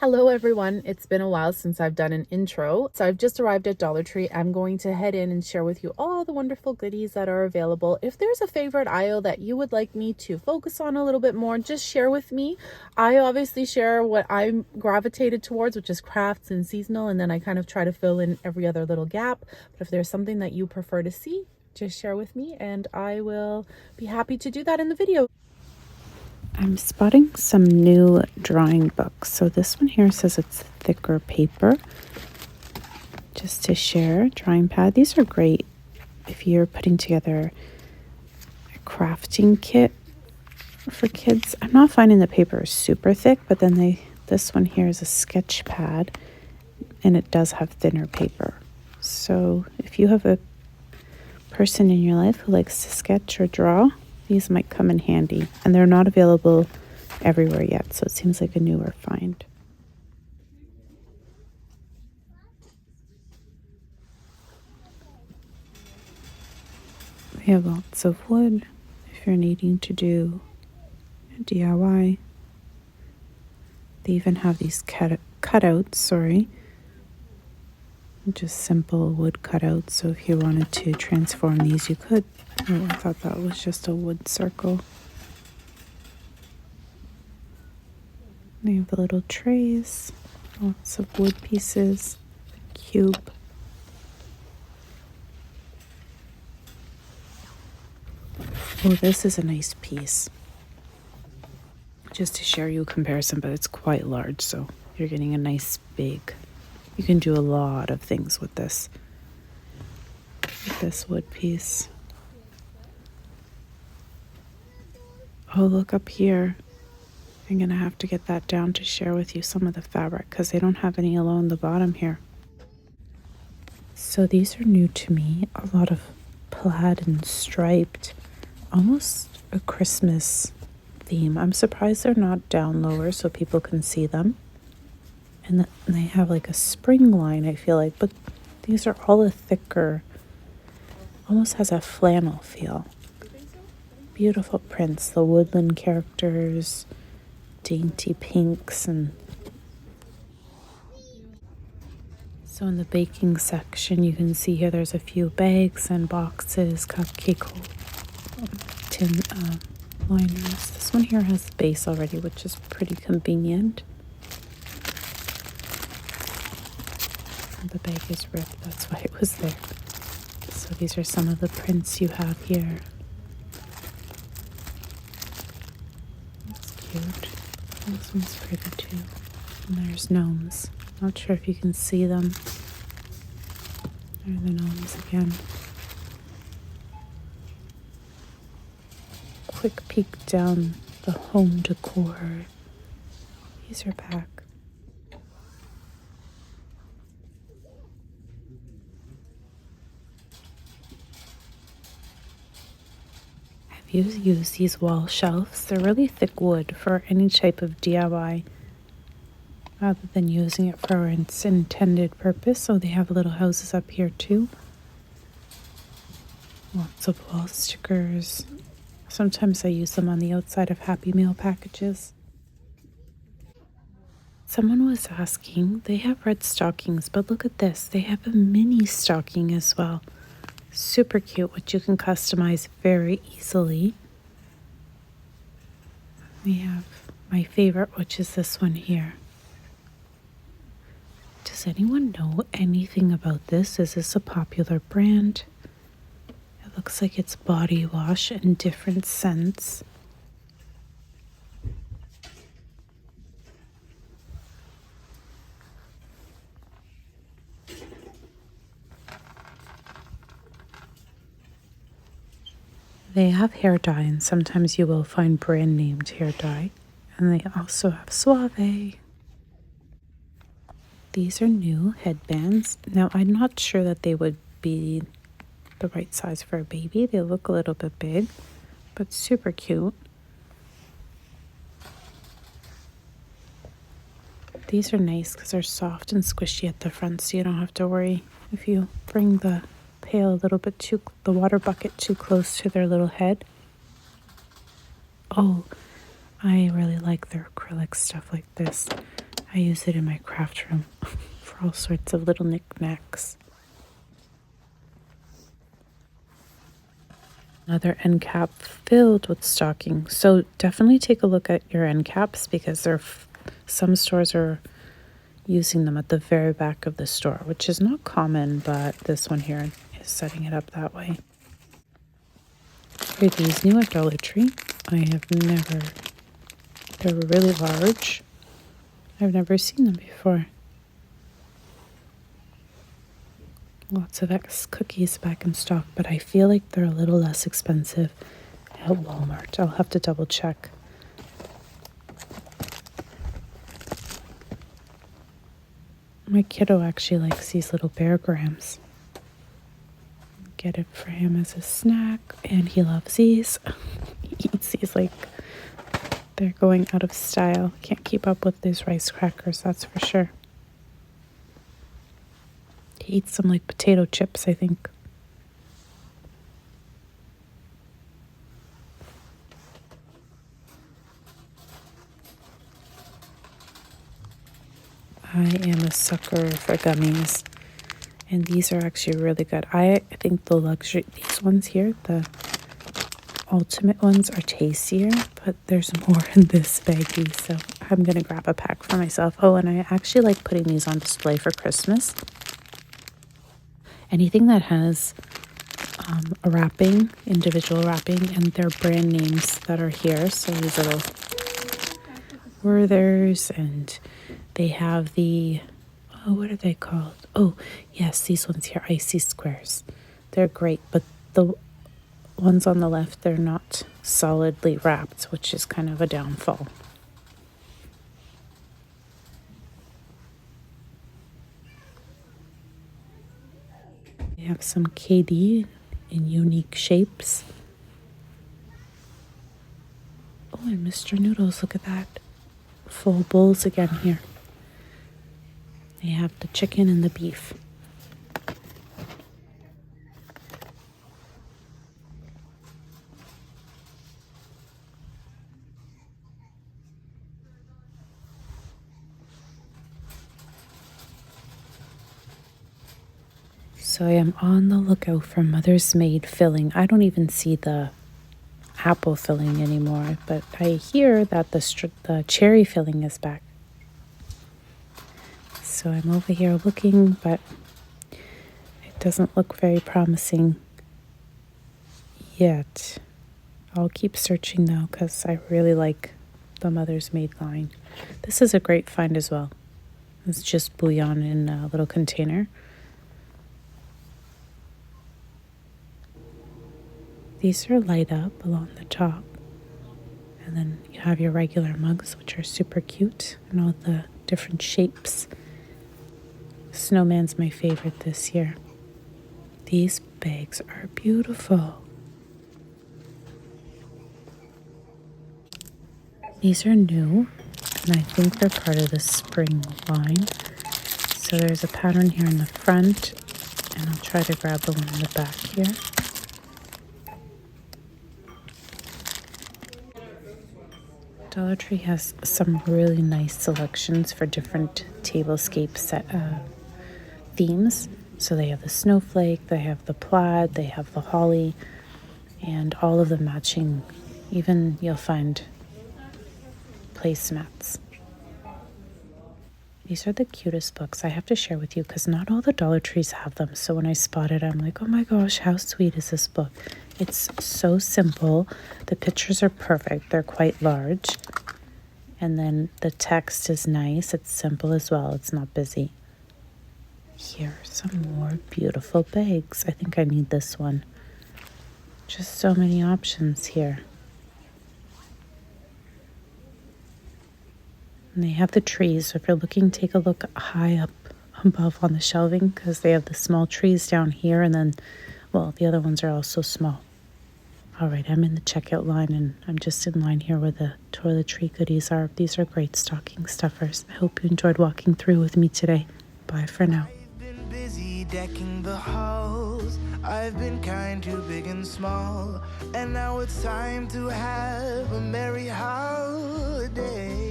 Hello everyone, it's been a while since I've done an intro. So I've just arrived at Dollar Tree. I'm going to head in and share with you all the wonderful goodies that are available. If there's a favorite aisle that you would like me to focus on a little bit more, just share with me. I obviously share what I'm gravitated towards, which is crafts and seasonal, and then I kind of try to fill in every other little gap. But if there's something that you prefer to see, just share with me and I will be happy to do that in the video. I'm spotting some new drawing books. So this one here says it's thicker paper. Just to share, drawing pad. These are great if you're putting together a crafting kit for kids. I'm not finding the paper is super thick, but then this one here is a sketch pad and it does have thinner paper. So if you have a person in your life who likes to sketch or draw, these might come in handy, and they're not available everywhere yet, so it seems like a newer find. We have lots of wood if you're needing to do a DIY. They even have these cutouts, just simple wood cutouts, so if you wanted to transform these, you could. Oh, I thought that was just a wood circle. They have the little trays, lots of wood pieces, cube. Oh, this is a nice piece. Just to share you a comparison, but it's quite large, so you're getting a nice big. You can do a lot of things with this wood piece. Oh, look up here. I'm going to have to get that down to share with you some of the fabric because they don't have any along the bottom here. So these are new to me. A lot of plaid and striped. Almost a Christmas theme. I'm surprised they're not down lower so people can see them. And they have like a spring line, I feel like. But these are all a thicker, almost has a flannel feel. Beautiful prints, the woodland characters, dainty pinks, and so in the baking section you can see here there's a few bags and boxes, cupcake tin liners. This one here has the base already, which is pretty convenient. The bag is ripped, that's why it was there. So these are some of the prints you have here. Cute. This one's pretty too. And there's gnomes. Not sure if you can see them. There are the gnomes again. Quick peek down the home decor. These are back. You use these wall shelves. They're really thick wood for any type of DIY rather than using it for its intended purpose. So they have little houses up here too. Lots of wall stickers. Sometimes I use them on the outside of Happy Meal packages. Someone was asking, they have red stockings, but look at this. They have a mini stocking as well. Super cute, which you can customize very easily. We have my favorite, which is this one here. Does anyone know anything about this? Is this a popular brand? It looks like it's body wash and different scents. They have hair dye, and sometimes you will find brand named hair dye. And they also have Suave. These are new headbands. Now, I'm not sure that they would be the right size for a baby. They look a little bit big, but super cute. These are nice because they're soft and squishy at the front, so you don't have to worry if you bring the pail a little bit the water bucket too close to their little head. Oh, I really like their acrylic stuff like this. I use it in my craft room for all sorts of little knickknacks. Another end cap filled with stockings. So definitely take a look at your end caps because some stores are using them at the very back of the store, which is not common, but this one here is setting it up that way. Are these new at Dollar Tree? They're really large. I've never seen them before. Lots of X cookies back in stock, but I feel like they're a little less expensive at Walmart. I'll have to double check. My kiddo actually likes these little bear grams. Get it for him as a snack, and he loves these. He eats these like they're going out of style. Can't keep up with these rice crackers, that's for sure. He eats them like potato chips, I think. I am a sucker for gummies, and these are actually really good. I think these ones here, the ultimate ones, are tastier, but there's more in this baggie, so I'm gonna grab a pack for myself. Oh, and I actually like putting these on display for Christmas. Anything that has a wrapping, individual wrapping, and their brand names that are here. So these little Werthers, and they have the, oh, what are they called? Oh, yes, these ones here, icy squares. They're great, but the ones on the left, they're not solidly wrapped, which is kind of a downfall. We have some KD in unique shapes. Oh, and Mr. Noodles, look at that. Full bowls again here. They have the chicken and the beef. So I am on the lookout for Mother's Made filling. I don't even see the apple filling anymore, but I hear that the cherry filling is back. So I'm over here looking, but it doesn't look very promising yet. I'll keep searching though, because I really like the Mother's Made line. This is a great find as well. It's just bouillon in a little container. These are light up along the top. And then you have your regular mugs, which are super cute, and all the different shapes. Snowman's my favorite this year. These bags are beautiful. These are new, and I think they're part of the spring line. So there's a pattern here in the front, and I'll try to grab the one in the back here. Dollar Tree has some really nice selections for different tablescape themes. So they have the snowflake, they have the plaid, they have the holly, and all of the matching. Even you'll find placemats. These are the cutest books. I have to share with you because not all the Dollar Trees have them. So when I spot it, I'm like, oh my gosh, how sweet is this book? It's so simple. The pictures are perfect. They're quite large. And then the text is nice. It's simple as well. It's not busy. Here are some more beautiful bags. I think I need this one. Just so many options here. And they have the trees, so if you're looking, take a look high up above on the shelving because they have the small trees down here, and then, well, the other ones are also small. All right, I'm in the checkout line, and I'm just in line here where the toiletry goodies are. These are great stocking stuffers. I hope you enjoyed walking through with me today. Bye for now. I've been busy decking the halls. I've been kind to big and small, and now it's time to have a merry holiday.